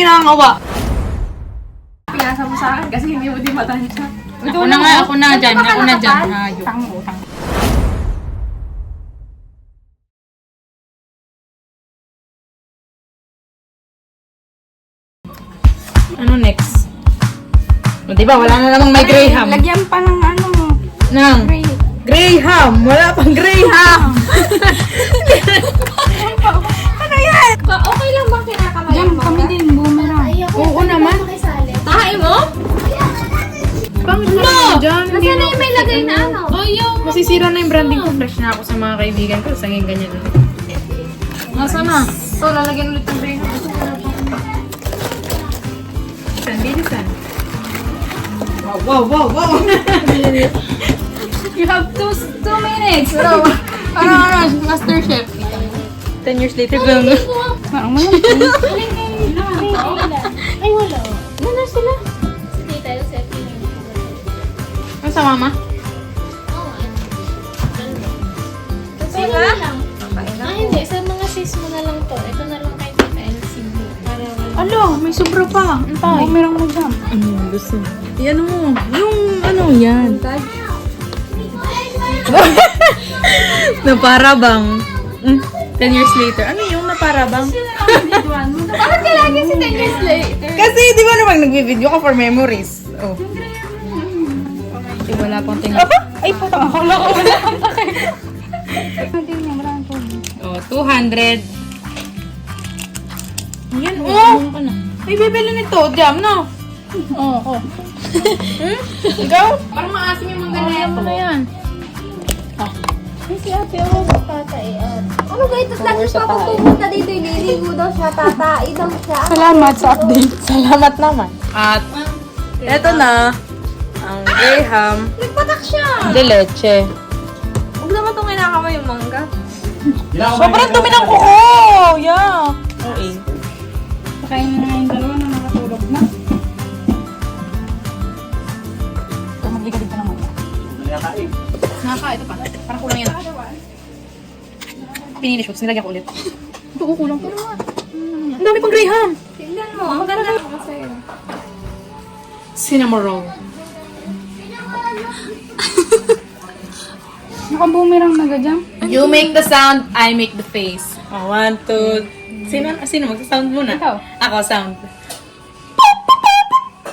nangangawa. Pinasa mo sa akin kasi hindi mo di matansya. Ako na nga, ako na dyan. Ako na dyan. Hayop. Utang. Ano next? O, diba, wala na namang may Graham. Lagyan pa ng ano. Nang Graham. Wala pang Graham. Ano yan? Okay lang ba kinakamay Diyan kami din, boomerang. Oo naman. Tahay mo? Pangit na dyan. Nasaan na yung may lagay na ano? Ayaw. Masisira na yung branding ko. Fresh na ako sa mga kaibigan ko. Sangin ganyan. Nasaan na? So, lalagyan ulit ng Graham. Bilisan, bilisan. Wow, wow, wow. You have 2 minutes. Pero, ano, Master Chef. 10 years later, gano'n. Parang mo Ay, wala. Wala sila. Sige tayo sa Ano sa mama? Sino na lang? Hindi. Sa mga sis mo na lang to. Ito na lang kay Tita LCB. Para wala. Alo, may sobra pa. Antay. boomerang mo dyan. Ano, gusto. Yan mo. Yung ano yan. Na para bang 10 years later. Ano yung na para bang? Bakit ka lagi si 10 years later? Kasi di ba naman nagbi-video ka for memories. Oh. Wala pang tingin. Ay, putang ako lang. Oh, 200. Ayan, oh! Ay, bibili nito. Jam, no? Oo. Ikaw? Parang maasim yung mga ganyan. Ano na yan? Ay, si ate, ako sa tatay. Ano ba ito? Lagi pa ako pumunta dito. Ililigo daw siya. Tatai daw siya. Salamat sa update. Salamat naman. At, eto na. Ang Graham Nagpatak siya. de leche. Huwag naman itong kinakamay yung mangga. Sobrang dumi ng kuko! Yeah. Okay. Pakainin na yung dalawa na nakatulog na. So, magligalig ka naman. Ito pa. Parang kulang yan. Pinili shoots. Nilagyan ko ulit. Ito, kulang. Ang dami pang Graham. Tingnan mo. Ang ganda ko kasi. Cinnamon roll. Naka-boomerang na gadyan. You make the sound, I make the face. Oh, 1, 2... Sino? Magsa-sound muna. Ikaw. Ako, sound.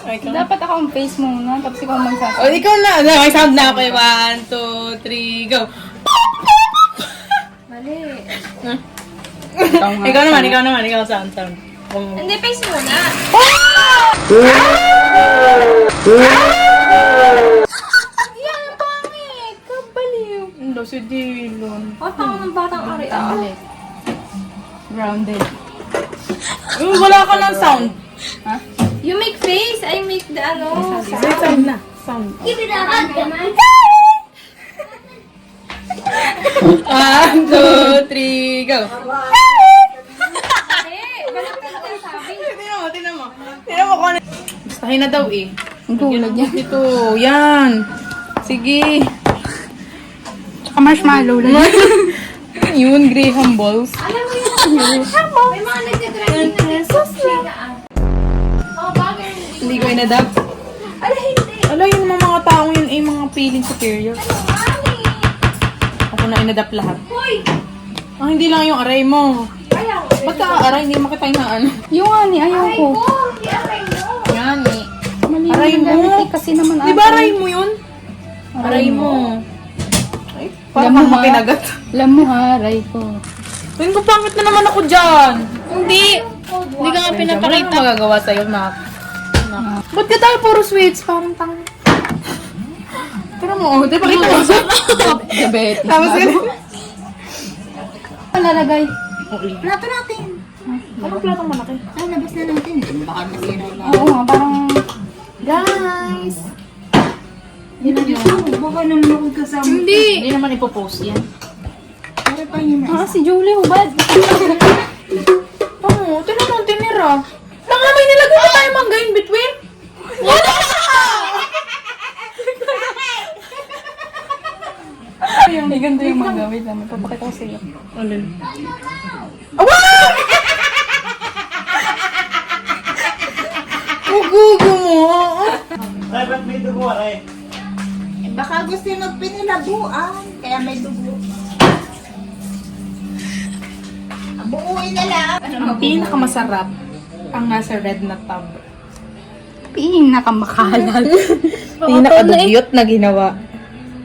Ay, ikaw. Dapat ako ang face muna, tapos ikaw magsasabi. Oh, ikaw na. May sound na ako. 1, 2, 3, go. Mali. Ikaw naman. Ikaw sound. Hindi, face muna. Yan, pangit. Kabaliw. Ano si Dylan? O, tao ng batang ari-ari. Grounded. Wala ka ng sound. You make face, I make the ano. Say sound na. Sound. Give it up. 1, 2, 3, go. Tingnan mo kung ano. Gustahin na daw eh. Ang tulad yan. Ito, yan. Sige. Tsaka marshmallow lang. Yun, Graham balls. Alam mo yun. May mga nagtitrending na Jesus lang. Oh, bagay. Hindi ko inadapt. Ala, hindi. Ala, yung mga taong yun ay mga feeling superior. Mami. Ako na inadapt lahat. Hoy. Hindi lang yung aray mo. Ayaw. Ba't ka aray? Hindi mo kita na ano. Yung ani, ayaw Aray ko. ko. Hindi aray mo. Yan eh. Mali Aray yung mo. gamit eh, kasi naman Di ba aray mo yun? Aray mo. Ay, parang Alam mo, kang mapinagat. Alam mo ha, aray ko. Tuwing ko pangit na naman ako dyan. Hindi. Hindi ka nga pinapakita. Wala magagawa sa'yo, Mac. Ba't ka tayo puro sweets? Parang tang... Tira mo, di ba kita mo? Diabetes. Tapos yun. Palalagay. Plato natin. Anong platong malaki? Ay, labas na natin. Baka masira na. Oo nga, parang... Guys. Baka naman ako kasama. Hindi naman ipopost yan. Si Julie, hubad. Oo, tinan mo, tinira. Tanga, may nilagay na tayo mangga in between. Wala! Ay, ganda yung mga gamit namin. Papakita ko sa iyo. Alin? Awa! gugo mo. Ay, ba't may dugo, Aray? Baka gusto yung magpinilabuan, kaya may dugo. Buuin na lang. Ang pinakamasarap ang nasa red na tub. Pinakamakalat. Pinakadugyot na ginawa.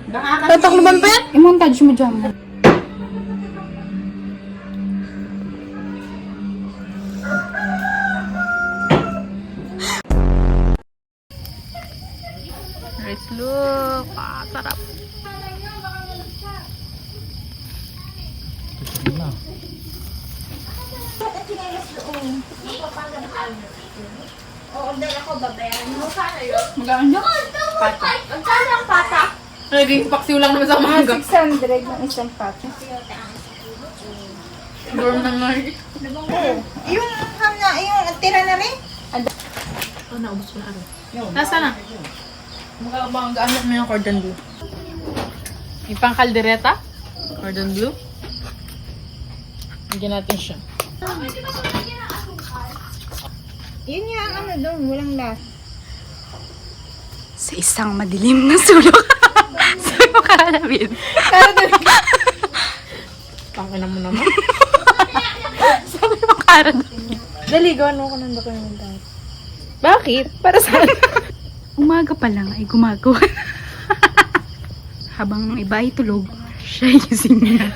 Baka kasi... Tatakluban pa yan? I-montage mo dyan. Let's look. Sarap. O-order ako, babayaran mo. Sana yun? Magkano? Pata. Magkano ang pata? Naging paksiw lang naman sa umaga. 600 ng isang pato. Dorm na nga. Yung tira na rin? Oh, naubos ko na rin. Nasa na? Mukhang gaanap mo yung cordon bleu. Yung pang kaldereta? Cordon bleu? Bigyan natin siya. Yun nga ang ano doon, walang last. Sa isang madilim na sulok. Sabi mo karalawin. Pangina mo naman. Sabi mo karalawin. Dali, gawin mo ko ng dokumental. Bakit? Para saan? Umaga pa lang ay gumagawa. Habang iba ay tulog, siya ay gising na.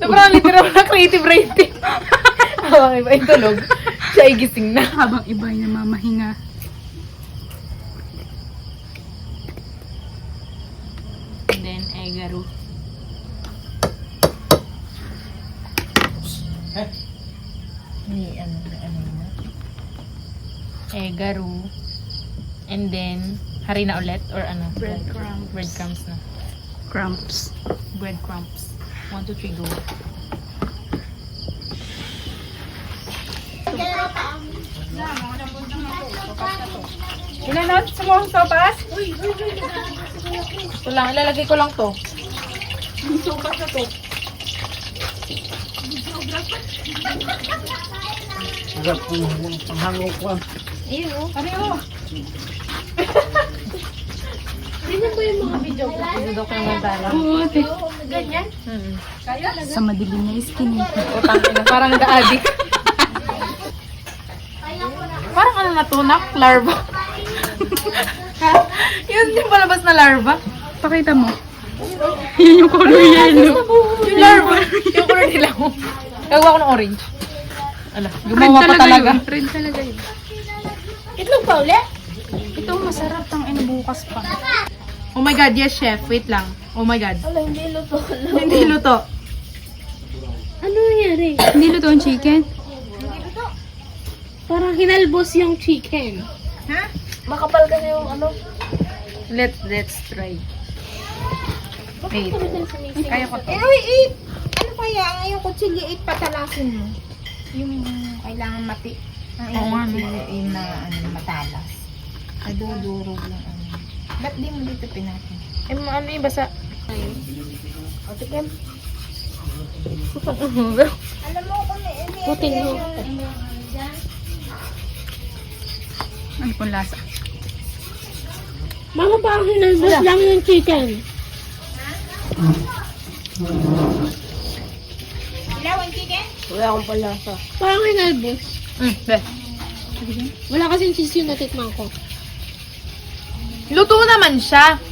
Sobrang literal na creative writing. Habang iba yung tulog, siya ay gising na. Habang iba ay namamahinga. And then, egaro. Egaro. And then, harina ulit or ano? Breadcrumbs. Breadcrumbs na. Crumbs. Breadcrumbs. 1, 2, 3, go. Ilan na sa mga sopas? Ito lang, ilalagay ko lang to. Sopas na to. Sarap yung panghangok ko. Ayun, oh. Pareho. Tingnan ko yung mga video ko. Ito dokumentala. Ganyan? Sa madilim na skin. Utang ina, parang nag-addict. Parang ano na to, nak? Larva. Yun yung palabas na larva. Pakita mo. Yun yung color yellow. Yung larva. Yung color nila. Gagawa ko ng orange. Ala, gumawa pa talaga. Red talaga yun. Itlog pa ulit? Ito masarap ang bukas pa. Oh my God, yes chef. Wait lang. Oh my God. Wala, hindi luto. Hindi luto. Ano nangyari? Hindi luto ang chicken? Parang hinalbos yung chicken. Ha? Makapal kasi yung ano. Let's try. Wait. Kaya ko to. Eat! Ano kaya? Ang iyong kutsili, eat patalasin mo. Yung kailangan mati. Ang Oo nga, no. yung na matalas. Nadudurog yung ano. Ba't di mo dito pinatin? Eh, ano yung basa? O, tikim. Alam mo kung Putin mo. ano pong lasa? Mama, parang hinalbos lang yung chicken. Ilawang chicken? Wala akong palasa. Parang hinalbos. Beh. Wala kasing cheese yung natikman ko. Luto naman siya.